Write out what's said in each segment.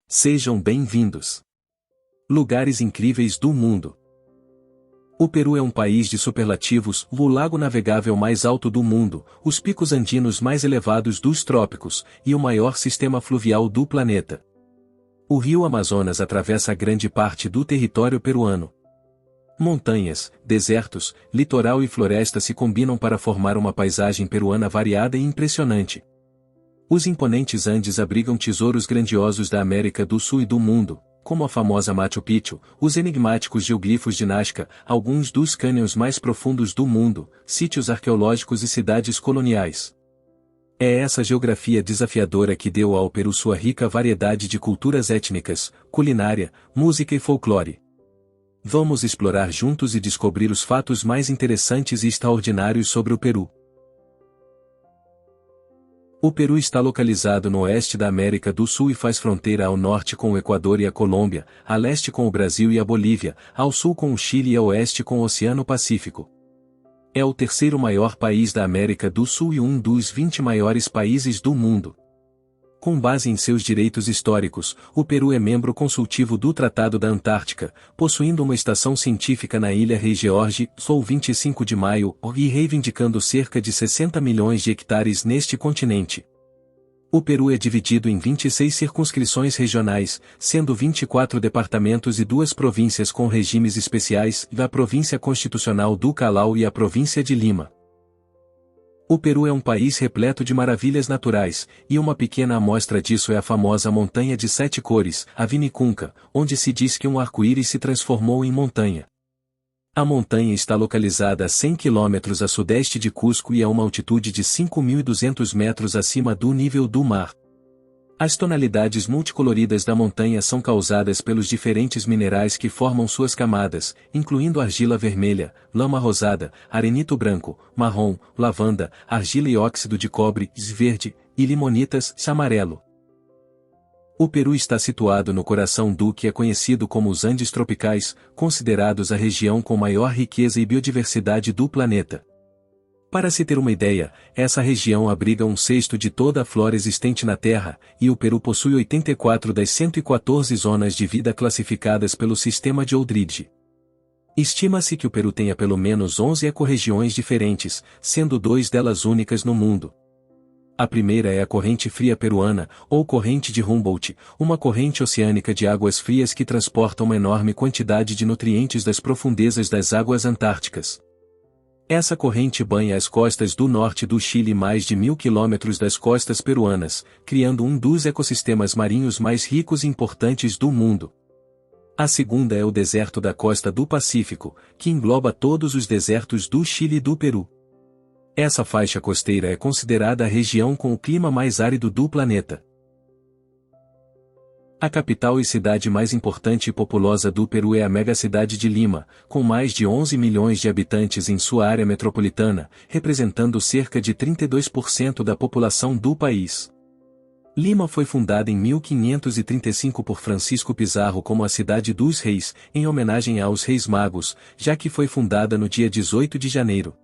Sejam bem-vindos. Lugares incríveis do mundo. O Peru é um país de superlativos, o lago navegável mais alto do mundo, os picos andinos mais elevados dos trópicos, e o maior sistema fluvial do planeta. O rio Amazonas atravessa grande parte do território peruano. Montanhas, desertos, litoral e floresta se combinam para formar uma paisagem peruana variada e impressionante. Os imponentes Andes abrigam tesouros grandiosos da América do Sul e do mundo, como a famosa Machu Picchu, os enigmáticos geoglifos de Nazca, alguns dos cânions mais profundos do mundo, sítios arqueológicos e cidades coloniais. É essa geografia desafiadora que deu ao Peru sua rica variedade de culturas étnicas, culinária, música e folclore. Vamos explorar juntos e descobrir os fatos mais interessantes e extraordinários sobre o Peru. O Peru está localizado no oeste da América do Sul e faz fronteira ao norte com o Equador e a Colômbia, a leste com o Brasil e a Bolívia, ao sul com o Chile e a oeste com o Oceano Pacífico. É o terceiro maior país da América do Sul e um dos 20 maiores países do mundo. Com base em seus direitos históricos, o Peru é membro consultivo do Tratado da Antártica, possuindo uma estação científica na ilha Rei George, Sul 25 de maio, e reivindicando cerca de 60 milhões de hectares neste continente. O Peru é dividido em 26 circunscrições regionais, sendo 24 departamentos e 2 províncias com regimes especiais, a Província Constitucional do Callao e a Província de Lima. O Peru é um país repleto de maravilhas naturais, e uma pequena amostra disso é a famosa Montanha de Sete Cores, a Vinicunca, onde se diz que um arco-íris se transformou em montanha. A montanha está localizada a 100 quilômetros a sudeste de Cusco e a uma altitude de 5.200 metros acima do nível do mar. As tonalidades multicoloridas da montanha são causadas pelos diferentes minerais que formam suas camadas, incluindo argila vermelha, lama rosada, arenito branco, marrom, lavanda, argila e óxido de cobre, verde, e limonitas, amarelo. O Peru está situado no coração do que é conhecido como os Andes tropicais, considerados a região com maior riqueza e biodiversidade do planeta. Para se ter uma ideia, essa região abriga 1/6 de toda a flora existente na Terra, e o Peru possui 84 das 114 zonas de vida classificadas pelo sistema de Eldridge. Estima-se que o Peru tenha pelo menos 11 ecorregiões diferentes, sendo 2 delas únicas no mundo. A primeira é a corrente fria peruana, ou corrente de Humboldt, uma corrente oceânica de águas frias que transporta uma enorme quantidade de nutrientes das profundezas das águas antárticas. Essa corrente banha as costas do norte do Chile e mais de 1.000 quilômetros das costas peruanas, criando um dos ecossistemas marinhos mais ricos e importantes do mundo. A segunda é o deserto da costa do Pacífico, que engloba todos os desertos do Chile e do Peru. Essa faixa costeira é considerada a região com o clima mais árido do planeta. A capital e cidade mais importante e populosa do Peru é a megacidade de Lima, com mais de 11 milhões de habitantes em sua área metropolitana, representando cerca de 32% da população do país. Lima foi fundada em 1535 por Francisco Pizarro como a Cidade dos Reis, em homenagem aos Reis Magos, já que foi fundada no dia 18 de janeiro.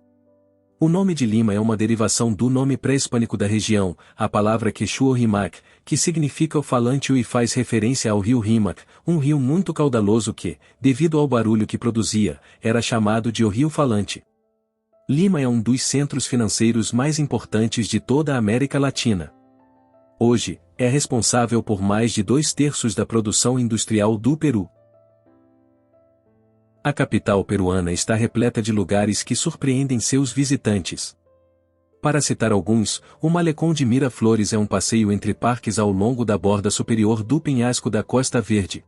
O nome de Lima é uma derivação do nome pré-hispânico da região, a palavra quechua Rimac, que significa o falante e faz referência ao rio Rimac, um rio muito caudaloso que, devido ao barulho que produzia, era chamado de o Rio Falante. Lima é um dos centros financeiros mais importantes de toda a América Latina. Hoje, é responsável por mais de 2/3 da produção industrial do Peru. A capital peruana está repleta de lugares que surpreendem seus visitantes. Para citar alguns, o Malecón de Miraflores é um passeio entre parques ao longo da borda superior do penhasco da Costa Verde.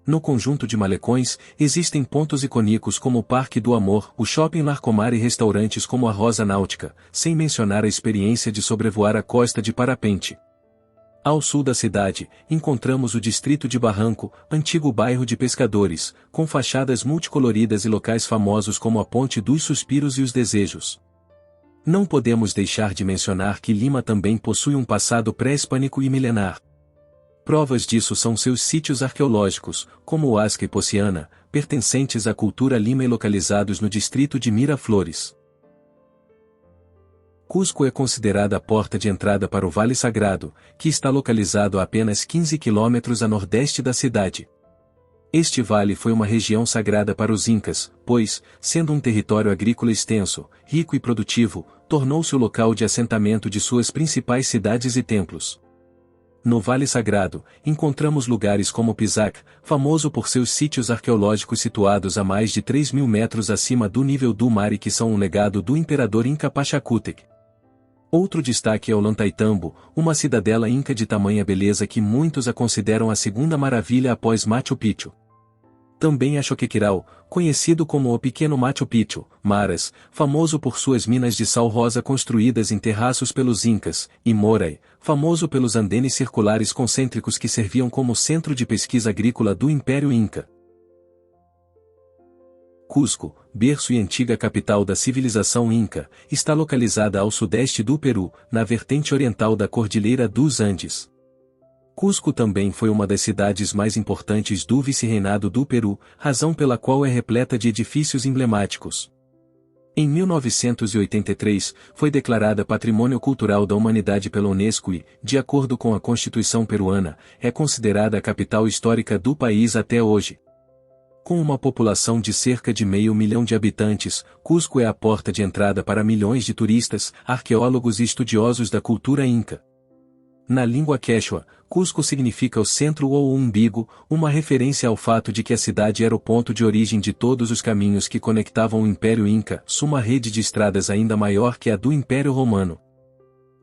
No conjunto de malecões, existem pontos icônicos como o Parque do Amor, o Shopping Larcomar e restaurantes como a Rosa Náutica, sem mencionar a experiência de sobrevoar a costa de parapente. Ao sul da cidade, encontramos o distrito de Barranco, antigo bairro de pescadores, com fachadas multicoloridas e locais famosos como a Ponte dos Suspiros e os Desejos. Não podemos deixar de mencionar que Lima também possui um passado pré-hispânico e milenar. Provas disso são seus sítios arqueológicos, como o Huasca e Pociana, pertencentes à cultura Lima e localizados no distrito de Miraflores. Cusco é considerada a porta de entrada para o Vale Sagrado, que está localizado a apenas 15 quilômetros a nordeste da cidade. Este vale foi uma região sagrada para os Incas, pois, sendo um território agrícola extenso, rico e produtivo, tornou-se o local de assentamento de suas principais cidades e templos. No Vale Sagrado, encontramos lugares como Pisac, famoso por seus sítios arqueológicos situados a mais de 3.000 metros acima do nível do mar e que são um legado do imperador Inca Pachacútec. Outro destaque é Ollantaytambo, uma cidadela inca de tamanha beleza que muitos a consideram a segunda maravilha após Machu Picchu. Também a Choquequirao, conhecido como o Pequeno Machu Picchu, Maras, famoso por suas minas de sal rosa construídas em terraços pelos Incas, e Moray, famoso pelos andenes circulares concêntricos que serviam como centro de pesquisa agrícola do Império Inca. Cusco, berço e antiga capital da civilização Inca, está localizada ao sudeste do Peru, na vertente oriental da Cordilheira dos Andes. Cusco também foi uma das cidades mais importantes do vice-reinado do Peru, razão pela qual é repleta de edifícios emblemáticos. Em 1983, foi declarada Patrimônio Cultural da Humanidade pela Unesco e, de acordo com a Constituição peruana, é considerada a capital histórica do país até hoje. Com uma população de cerca de 500 mil de habitantes, Cusco é a porta de entrada para milhões de turistas, arqueólogos e estudiosos da cultura inca. Na língua quechua, Cusco significa o centro ou o umbigo, uma referência ao fato de que a cidade era o ponto de origem de todos os caminhos que conectavam o Império Inca, uma rede de estradas ainda maior que a do Império Romano.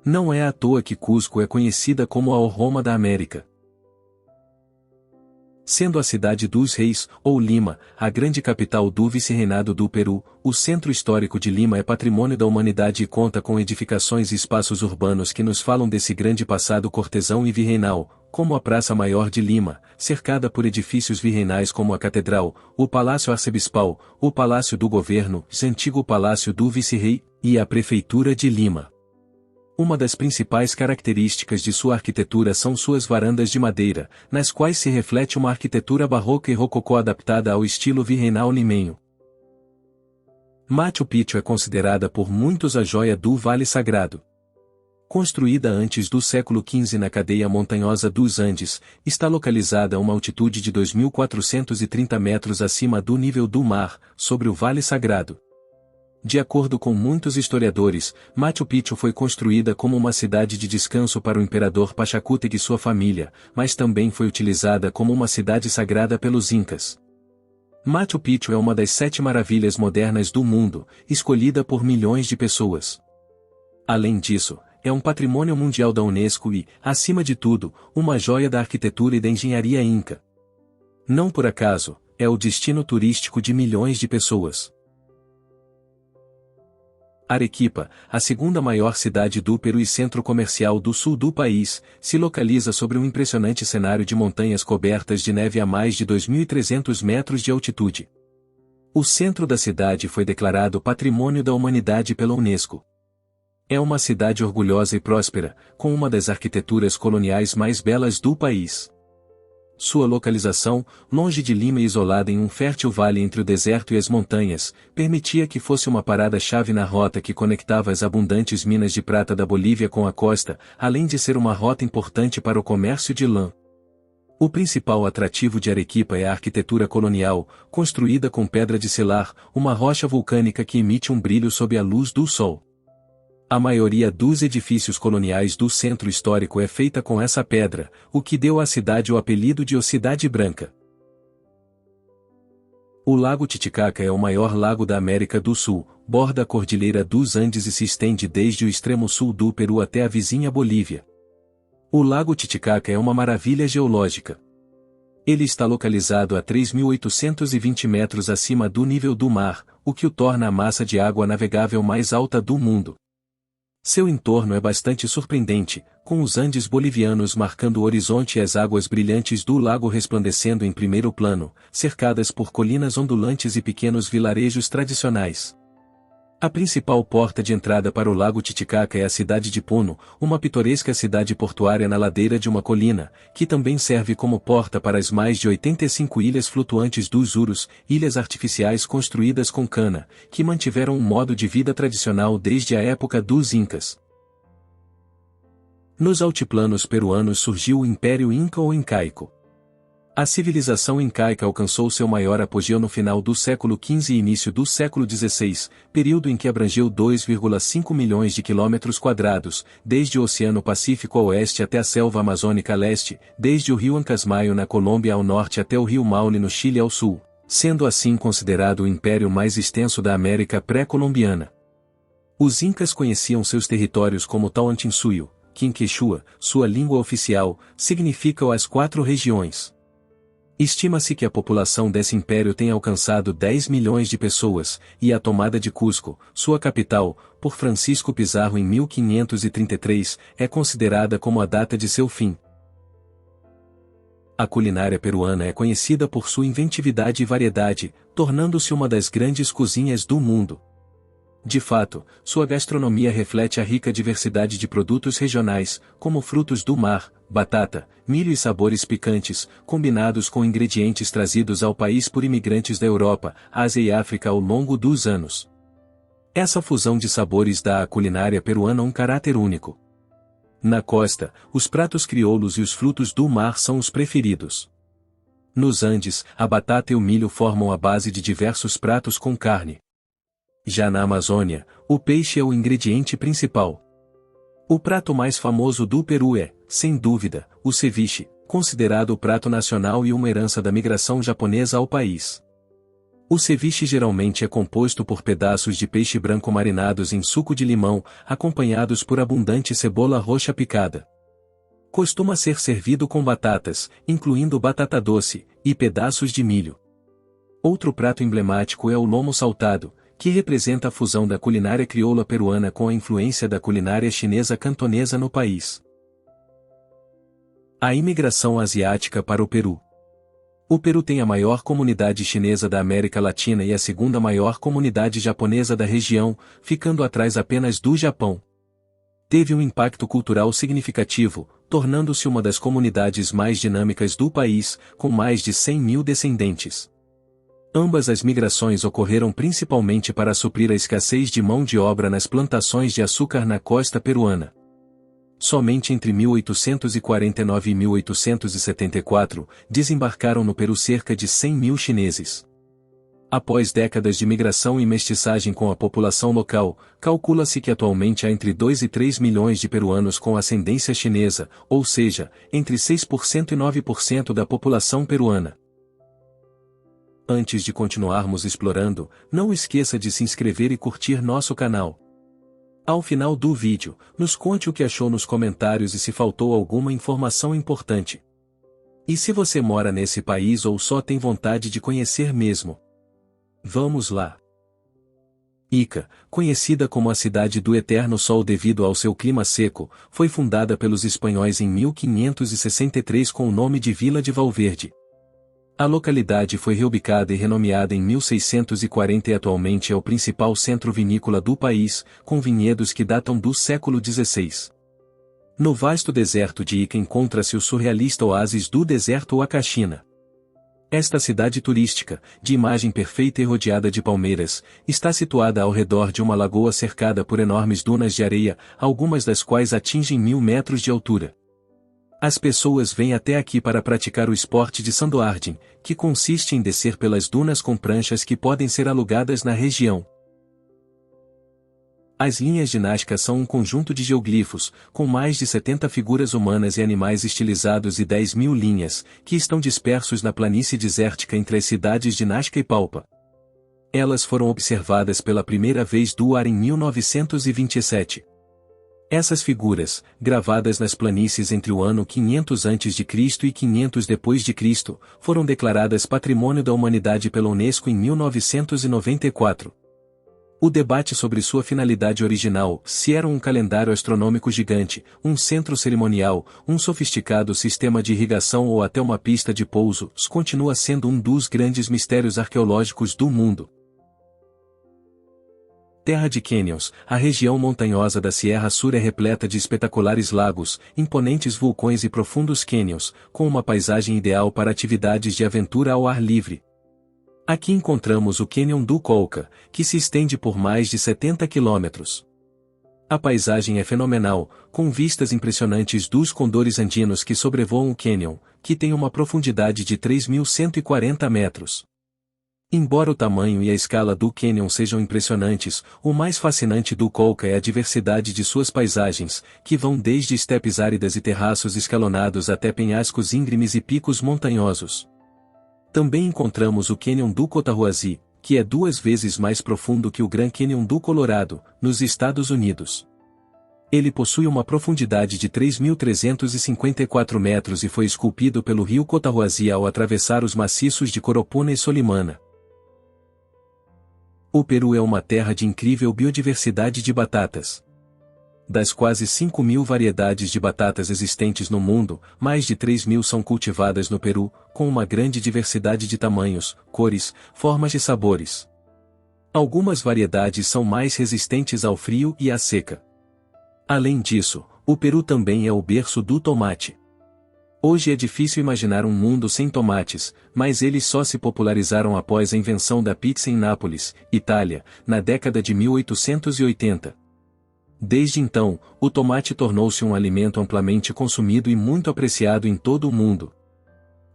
Não é à toa que Cusco é conhecida como a Roma da América. Sendo a cidade dos reis, ou Lima, a grande capital do vice-reinado do Peru, o centro histórico de Lima é patrimônio da humanidade e conta com edificações e espaços urbanos que nos falam desse grande passado cortesão e virreinal, como a Praça Maior de Lima, cercada por edifícios virreinais como a Catedral, o Palácio Arcebispal, o Palácio do Governo, o antigo Palácio do Vice-Rei, e a Prefeitura de Lima. Uma das principais características de sua arquitetura são suas varandas de madeira, nas quais se reflete uma arquitetura barroca e rococó adaptada ao estilo virreinal limenho. Machu Picchu é considerada por muitos a joia do Vale Sagrado. Construída antes do século XV na cadeia montanhosa dos Andes, está localizada a uma altitude de 2.430 metros acima do nível do mar, sobre o Vale Sagrado. De acordo com muitos historiadores, Machu Picchu foi construída como uma cidade de descanso para o imperador Pachacútec e sua família, mas também foi utilizada como uma cidade sagrada pelos Incas. Machu Picchu é uma das 7 maravilhas modernas do mundo, escolhida por milhões de pessoas. Além disso, é um patrimônio mundial da Unesco e, acima de tudo, uma joia da arquitetura e da engenharia inca. Não por acaso, é o destino turístico de milhões de pessoas. Arequipa, a segunda maior cidade do Peru e centro comercial do sul do país, se localiza sobre um impressionante cenário de montanhas cobertas de neve a mais de 2.300 metros de altitude. O centro da cidade foi declarado Patrimônio da Humanidade pela Unesco. É uma cidade orgulhosa e próspera, com uma das arquiteturas coloniais mais belas do país. Sua localização, longe de Lima e isolada em um fértil vale entre o deserto e as montanhas, permitia que fosse uma parada-chave na rota que conectava as abundantes minas de prata da Bolívia com a costa, além de ser uma rota importante para o comércio de lã. O principal atrativo de Arequipa é a arquitetura colonial, construída com pedra de selar, uma rocha vulcânica que emite um brilho sob a luz do sol. A maioria dos edifícios coloniais do centro histórico é feita com essa pedra, o que deu à cidade o apelido de Cidade Branca. O Lago Titicaca é o maior lago da América do Sul, borda a Cordilheira dos Andes e se estende desde o extremo sul do Peru até a vizinha Bolívia. O Lago Titicaca é uma maravilha geológica. Ele está localizado a 3.820 metros acima do nível do mar, o que o torna a massa de água navegável mais alta do mundo. Seu entorno é bastante surpreendente, com os Andes bolivianos marcando o horizonte e as águas brilhantes do lago resplandecendo em primeiro plano, cercadas por colinas ondulantes e pequenos vilarejos tradicionais. A principal porta de entrada para o Lago Titicaca é a cidade de Puno, uma pitoresca cidade portuária na ladeira de uma colina, que também serve como porta para as mais de 85 ilhas flutuantes dos Urus, ilhas artificiais construídas com cana, que mantiveram um modo de vida tradicional desde a época dos Incas. Nos altiplanos peruanos surgiu o Império Inca ou Incaico. A civilização incaica alcançou seu maior apogeu no final do século XV e início do século XVI, período em que abrangeu 2,5 milhões de quilômetros quadrados, desde o Oceano Pacífico a oeste até a selva amazônica a leste, desde o rio Ancasmayo na Colômbia ao norte até o rio Maule no Chile ao sul, sendo assim considerado o império mais extenso da América pré-colombiana. Os incas conheciam seus territórios como Tawantinsuyo, que em Quechua, sua língua oficial, significa as 4 regiões. Estima-se que a população desse império tenha alcançado 10 milhões de pessoas, e a tomada de Cusco, sua capital, por Francisco Pizarro em 1533, é considerada como a data de seu fim. A culinária peruana é conhecida por sua inventividade e variedade, tornando-se uma das grandes cozinhas do mundo. De fato, sua gastronomia reflete a rica diversidade de produtos regionais, como frutos do mar, batata, milho e sabores picantes, combinados com ingredientes trazidos ao país por imigrantes da Europa, Ásia e África ao longo dos anos. Essa fusão de sabores dá à culinária peruana um caráter único. Na costa, os pratos crioulos e os frutos do mar são os preferidos. Nos Andes, a batata e o milho formam a base de diversos pratos com carne. Já na Amazônia, o peixe é o ingrediente principal. O prato mais famoso do Peru é, sem dúvida, o ceviche, considerado o prato nacional e uma herança da migração japonesa ao país. O ceviche geralmente é composto por pedaços de peixe branco marinados em suco de limão, acompanhados por abundante cebola roxa picada. Costuma ser servido com batatas, incluindo batata doce, e pedaços de milho. Outro prato emblemático é o lomo saltado, que representa a fusão da culinária crioula peruana com a influência da culinária chinesa cantonesa no país. A imigração asiática para o Peru. O Peru tem a maior comunidade chinesa da América Latina e a segunda maior comunidade japonesa da região, ficando atrás apenas do Japão. Teve um impacto cultural significativo, tornando-se uma das comunidades mais dinâmicas do país, com mais de 100 mil descendentes. Ambas as migrações ocorreram principalmente para suprir a escassez de mão de obra nas plantações de açúcar na costa peruana. Somente entre 1849 e 1874, desembarcaram no Peru cerca de 100 mil chineses. Após décadas de migração e mestiçagem com a população local, calcula-se que atualmente há entre 2 e 3 milhões de peruanos com ascendência chinesa, ou seja, entre 6% e 9% da população peruana. Antes de continuarmos explorando, não esqueça de se inscrever e curtir nosso canal. Ao final do vídeo, nos conte o que achou nos comentários e se faltou alguma informação importante. E se você mora nesse país ou só tem vontade de conhecer mesmo? Vamos lá! Ica, conhecida como a cidade do eterno sol devido ao seu clima seco, foi fundada pelos espanhóis em 1563 com o nome de Vila de Valverde. A localidade foi reubicada e renomeada em 1640 e atualmente é o principal centro vinícola do país, com vinhedos que datam do século XVI. No vasto deserto de Ica encontra-se o surrealista oásis do deserto Huacachina. Esta cidade turística, de imagem perfeita e rodeada de palmeiras, está situada ao redor de uma lagoa cercada por enormes dunas de areia, algumas das quais atingem 1000 metros de altura. As pessoas vêm até aqui para praticar o esporte de sandoarding, que consiste em descer pelas dunas com pranchas que podem ser alugadas na região. As linhas de Nazca são um conjunto de geoglifos, com mais de 70 figuras humanas e animais estilizados e 10 mil linhas, que estão dispersos na planície desértica entre as cidades de Nazca e Palpa. Elas foram observadas pela primeira vez do ar em 1927. Essas figuras, gravadas nas planícies entre o ano 500 a.C. e 500 d.C., foram declaradas Patrimônio da Humanidade pela Unesco em 1994. O debate sobre sua finalidade original, se era um calendário astronômico gigante, um centro cerimonial, um sofisticado sistema de irrigação ou até uma pista de pouso, continua sendo um dos grandes mistérios arqueológicos do mundo. Terra de Canyons, a região montanhosa da Sierra Sur é repleta de espetaculares lagos, imponentes vulcões e profundos cânions, com uma paisagem ideal para atividades de aventura ao ar livre. Aqui encontramos o Cânion do Colca, que se estende por mais de 70 quilômetros. A paisagem é fenomenal, com vistas impressionantes dos condores andinos que sobrevoam o cânion, que tem uma profundidade de 3.140 metros. Embora o tamanho e a escala do cânion sejam impressionantes, o mais fascinante do Colca é a diversidade de suas paisagens, que vão desde estepes áridas e terraços escalonados até penhascos íngremes e picos montanhosos. Também encontramos o Cânion do Cotahuasi, que é 2 vezes mais profundo que o Grand Canyon do Colorado, nos Estados Unidos. Ele possui uma profundidade de 3.354 metros e foi esculpido pelo rio Cotahuasi ao atravessar os maciços de Coropuna e Solimana. O Peru é uma terra de incrível biodiversidade de batatas. Das quase 5.000 variedades de batatas existentes no mundo, mais de 3.000 são cultivadas no Peru, com uma grande diversidade de tamanhos, cores, formas e sabores. Algumas variedades são mais resistentes ao frio e à seca. Além disso, o Peru também é o berço do tomate. Hoje é difícil imaginar um mundo sem tomates, mas eles só se popularizaram após a invenção da pizza em Nápoles, Itália, na década de 1880. Desde então, o tomate tornou-se um alimento amplamente consumido e muito apreciado em todo o mundo.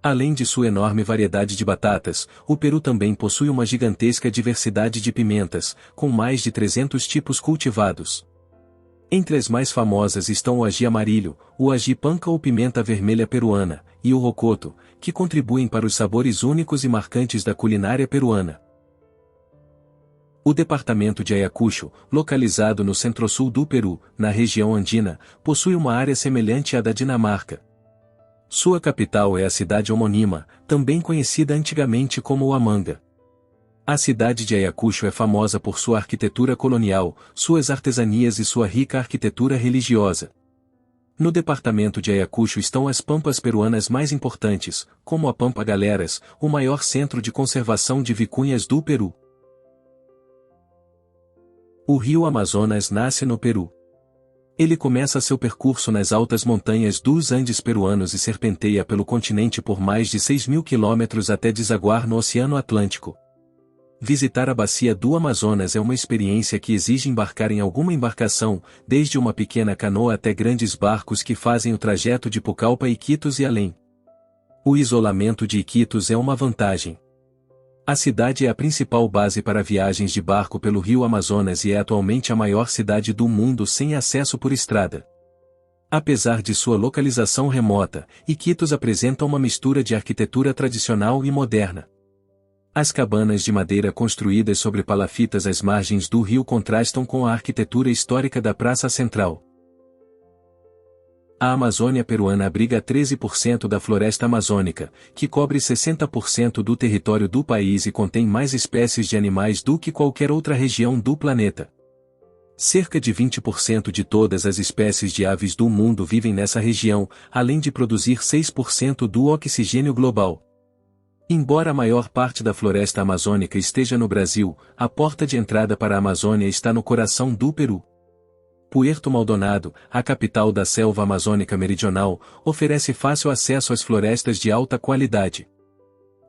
Além de sua enorme variedade de batatas, o Peru também possui uma gigantesca diversidade de pimentas, com mais de 300 tipos cultivados. Entre as mais famosas estão o ají amarillo, o ají panca ou pimenta vermelha peruana, e o rocoto, que contribuem para os sabores únicos e marcantes da culinária peruana. O departamento de Ayacucho, localizado no centro-sul do Peru, na região andina, possui uma área semelhante à da Dinamarca. Sua capital é a cidade homônima, também conhecida antigamente como Huamanga. A cidade de Ayacucho é famosa por sua arquitetura colonial, suas artesanias e sua rica arquitetura religiosa. No departamento de Ayacucho estão as pampas peruanas mais importantes, como a Pampa Galeras, o maior centro de conservação de vicunhas do Peru. O rio Amazonas nasce no Peru. Ele começa seu percurso nas altas montanhas dos Andes peruanos e serpenteia pelo continente por mais de 6.000 quilômetros até desaguar no Oceano Atlântico. Visitar a bacia do Amazonas é uma experiência que exige embarcar em alguma embarcação, desde uma pequena canoa até grandes barcos que fazem o trajeto de Pucallpa a Iquitos e além. O isolamento de Iquitos é uma vantagem. A cidade é a principal base para viagens de barco pelo rio Amazonas e é atualmente a maior cidade do mundo sem acesso por estrada. Apesar de sua localização remota, Iquitos apresenta uma mistura de arquitetura tradicional e moderna. As cabanas de madeira construídas sobre palafitas às margens do rio contrastam com a arquitetura histórica da Praça Central. A Amazônia peruana abriga 13% da floresta amazônica, que cobre 60% do território do país e contém mais espécies de animais do que qualquer outra região do planeta. Cerca de 20% de todas as espécies de aves do mundo vivem nessa região, além de produzir 6% do oxigênio global. Embora a maior parte da floresta amazônica esteja no Brasil, a porta de entrada para a Amazônia está no coração do Peru. Puerto Maldonado, a capital da selva amazônica meridional, oferece fácil acesso às florestas de alta qualidade.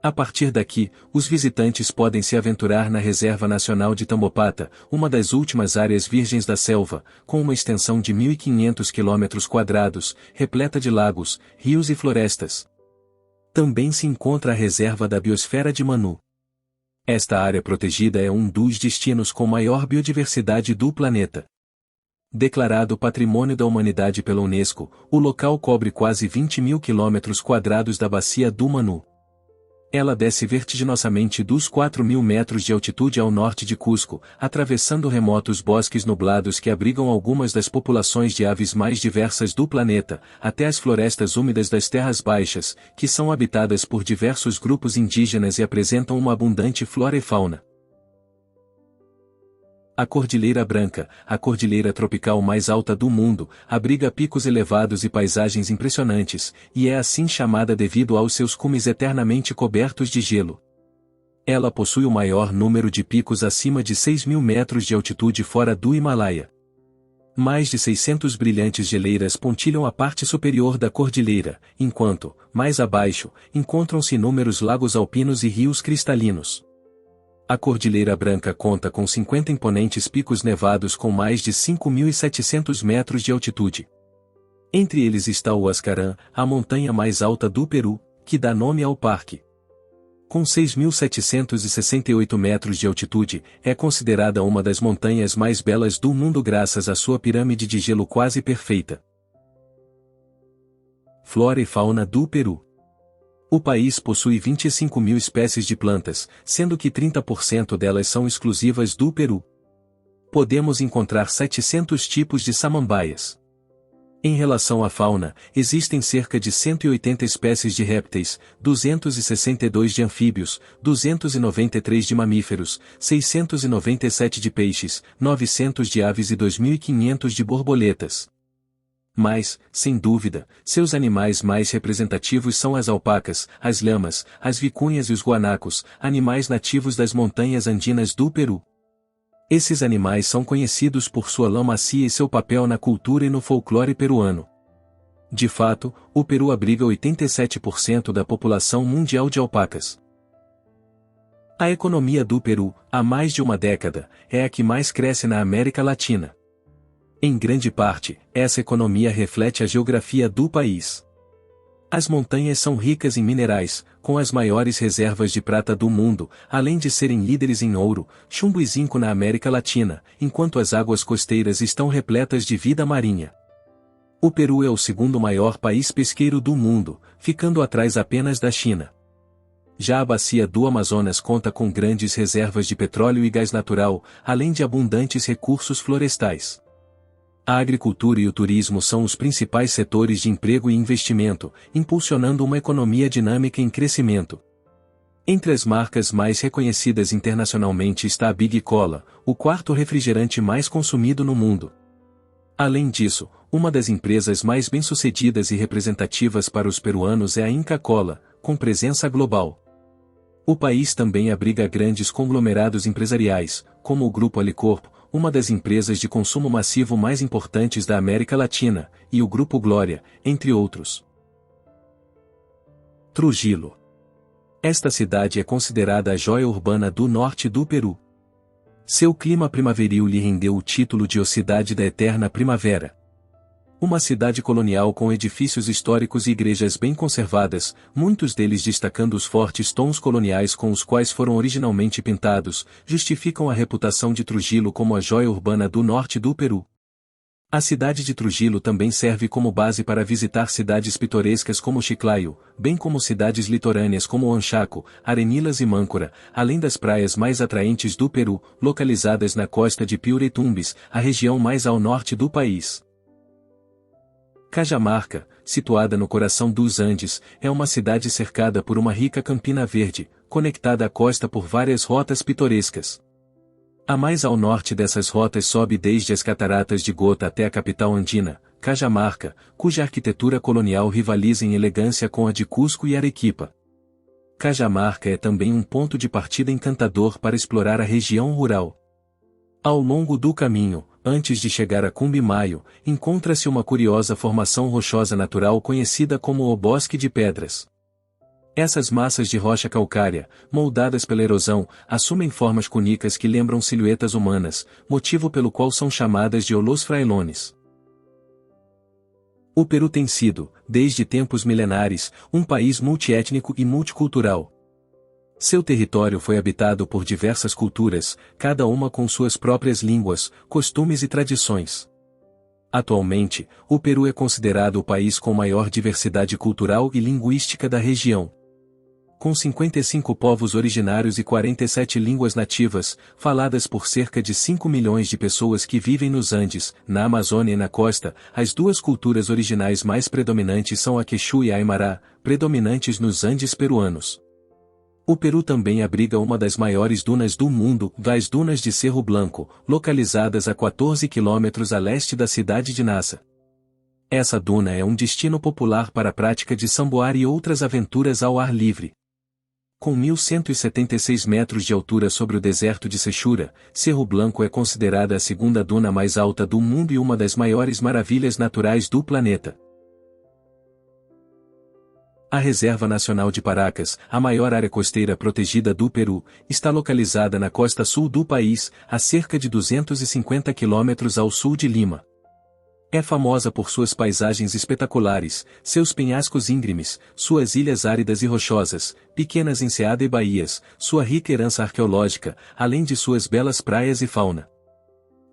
A partir daqui, os visitantes podem se aventurar na Reserva Nacional de Tambopata, uma das últimas áreas virgens da selva, com uma extensão de 1.500 km², repleta de lagos, rios e florestas. Também se encontra a Reserva da Biosfera de Manu. Esta área protegida é um dos destinos com maior biodiversidade do planeta. Declarado Patrimônio da Humanidade pela Unesco, o local cobre quase 20.000 km² da bacia do Manu. Ela desce vertiginosamente dos 4.000 metros de altitude ao norte de Cusco, atravessando remotos bosques nublados que abrigam algumas das populações de aves mais diversas do planeta, até as florestas úmidas das terras baixas, que são habitadas por diversos grupos indígenas e apresentam uma abundante flora e fauna. A Cordilheira Branca, a cordilheira tropical mais alta do mundo, abriga picos elevados e paisagens impressionantes, e é assim chamada devido aos seus cumes eternamente cobertos de gelo. Ela possui o maior número de picos acima de 6.000 metros de altitude fora do Himalaia. Mais de 600 brilhantes geleiras pontilham a parte superior da cordilheira, enquanto, mais abaixo, encontram-se inúmeros lagos alpinos e rios cristalinos. A Cordilheira Branca conta com 50 imponentes picos nevados com mais de 5.700 metros de altitude. Entre eles está o Huascarán, a montanha mais alta do Peru, que dá nome ao parque. Com 6.768 metros de altitude, é considerada uma das montanhas mais belas do mundo graças à sua pirâmide de gelo quase perfeita. Flora e fauna do Peru. O país possui 25.000 espécies de plantas, sendo que 30% delas são exclusivas do Peru. Podemos encontrar 700 tipos de samambaias. Em relação à fauna, existem cerca de 180 espécies de répteis, 262 de anfíbios, 293 de mamíferos, 697 de peixes, 900 de aves e 2.500 de borboletas. Mas, sem dúvida, seus animais mais representativos são as alpacas, as lhamas, as vicunhas e os guanacos, animais nativos das montanhas andinas do Peru. Esses animais são conhecidos por sua lã macia e seu papel na cultura e no folclore peruano. De fato, o Peru abriga 87% da população mundial de alpacas. A economia do Peru, há mais de uma década, é a que mais cresce na América Latina. Em grande parte, essa economia reflete a geografia do país. As montanhas são ricas em minerais, com as maiores reservas de prata do mundo, além de serem líderes em ouro, chumbo e zinco na América Latina, enquanto as águas costeiras estão repletas de vida marinha. O Peru é o segundo maior país pesqueiro do mundo, ficando atrás apenas da China. Já a bacia do Amazonas conta com grandes reservas de petróleo e gás natural, além de abundantes recursos florestais. A agricultura e o turismo são os principais setores de emprego e investimento, impulsionando uma economia dinâmica em crescimento. Entre as marcas mais reconhecidas internacionalmente está a Big Cola, o quarto refrigerante mais consumido no mundo. Além disso, uma das empresas mais bem-sucedidas e representativas para os peruanos é a Inca Kola, com presença global. O país também abriga grandes conglomerados empresariais, como o Grupo Alicorp, uma das empresas de consumo massivo mais importantes da América Latina, e o Grupo Glória, entre outros. Trujillo. Esta cidade é considerada a joia urbana do norte do Peru. Seu clima primaveril lhe rendeu o título de Cidade da Eterna Primavera. Uma cidade colonial com edifícios históricos e igrejas bem conservadas, muitos deles destacando os fortes tons coloniais com os quais foram originalmente pintados, justificam a reputação de Trujillo como a joia urbana do norte do Peru. A cidade de Trujillo também serve como base para visitar cidades pitorescas como Chiclayo, bem como cidades litorâneas como Anchaco, Arenillas e Mâncora, além das praias mais atraentes do Peru, localizadas na costa de Piura e Tumbes, a região mais ao norte do país. Cajamarca, situada no coração dos Andes, é uma cidade cercada por uma rica campina verde, conectada à costa por várias rotas pitorescas. A mais ao norte dessas rotas sobe desde as Cataratas de Gota até a capital andina, Cajamarca, cuja arquitetura colonial rivaliza em elegância com a de Cusco e Arequipa. Cajamarca é também um ponto de partida encantador para explorar a região rural. Ao longo do caminho, antes de chegar a Cumbimayo, encontra-se uma curiosa formação rochosa natural conhecida como o Bosque de Pedras. Essas massas de rocha calcária, moldadas pela erosão, assumem formas cônicas que lembram silhuetas humanas, motivo pelo qual são chamadas de Los Frailones. O Peru tem sido, desde tempos milenares, um país multiétnico e multicultural. Seu território foi habitado por diversas culturas, cada uma com suas próprias línguas, costumes e tradições. Atualmente, o Peru é considerado o país com maior diversidade cultural e linguística da região. Com 55 povos originários e 47 línguas nativas, faladas por cerca de 5 milhões de pessoas que vivem nos Andes, na Amazônia e na costa, as duas culturas originais mais predominantes são a Quechua e a Aymara, predominantes nos Andes peruanos. O Peru também abriga uma das maiores dunas do mundo, as Dunas de Cerro Blanco, localizadas a 14 quilômetros a leste da cidade de Nassa. Essa duna é um destino popular para a prática de samboar e outras aventuras ao ar livre. Com 1.176 metros de altura sobre o deserto de Sechura, Cerro Blanco é considerada a segunda duna mais alta do mundo e uma das maiores maravilhas naturais do planeta. A Reserva Nacional de Paracas, a maior área costeira protegida do Peru, está localizada na costa sul do país, a cerca de 250 quilômetros ao sul de Lima. É famosa por suas paisagens espetaculares, seus penhascos íngremes, suas ilhas áridas e rochosas, pequenas enseadas e baías, sua rica herança arqueológica, além de suas belas praias e fauna.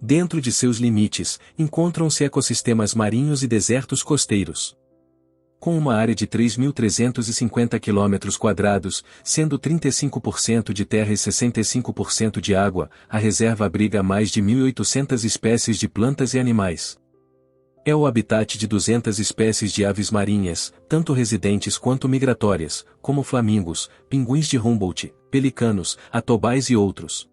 Dentro de seus limites, encontram-se ecossistemas marinhos e desertos costeiros. Com uma área de 3.350 km², sendo 35% de terra e 65% de água, a reserva abriga mais de 1.800 espécies de plantas e animais. É o habitat de 200 espécies de aves marinhas, tanto residentes quanto migratórias, como flamingos, pinguins de Humboldt, pelicanos, atobais e outros.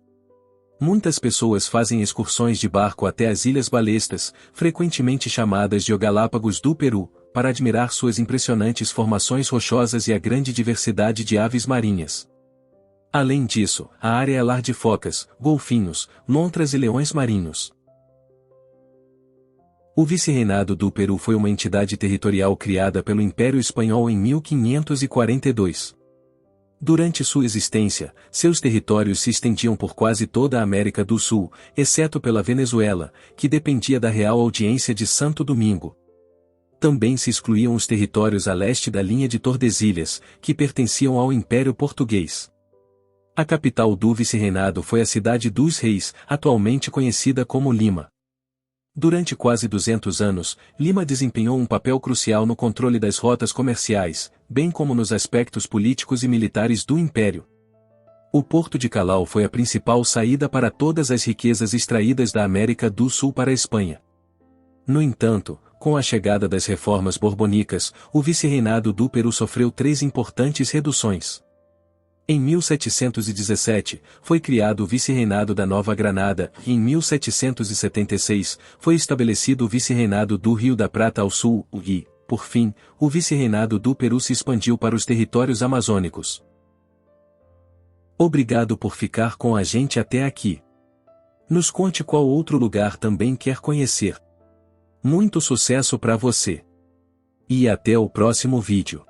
Muitas pessoas fazem excursões de barco até as Ilhas Balestas, frequentemente chamadas de Galápagos do Peru, para admirar suas impressionantes formações rochosas e a grande diversidade de aves marinhas. Além disso, a área é lar de focas, golfinhos, lontras e leões marinhos. O Vice-Reinado do Peru foi uma entidade territorial criada pelo Império Espanhol em 1542. Durante sua existência, seus territórios se estendiam por quase toda a América do Sul, exceto pela Venezuela, que dependia da Real Audiência de Santo Domingo. Também se excluíam os territórios a leste da linha de Tordesilhas, que pertenciam ao Império Português. A capital do vice-reinado foi a cidade dos Reis, atualmente conhecida como Lima. Durante quase 200 anos, Lima desempenhou um papel crucial no controle das rotas comerciais, bem como nos aspectos políticos e militares do Império. O Porto de Callao foi a principal saída para todas as riquezas extraídas da América do Sul para a Espanha. No entanto, com a chegada das reformas borbonicas, o vice-reinado do Peru sofreu 3 importantes reduções. Em 1717, foi criado o Vice-Reinado da Nova Granada, e em 1776, foi estabelecido o Vice-Reinado do Rio da Prata ao sul, e, por fim, o Vice-Reinado do Peru se expandiu para os territórios amazônicos. Obrigado por ficar com a gente até aqui. Nos conte qual outro lugar também quer conhecer. Muito sucesso para você! E até o próximo vídeo.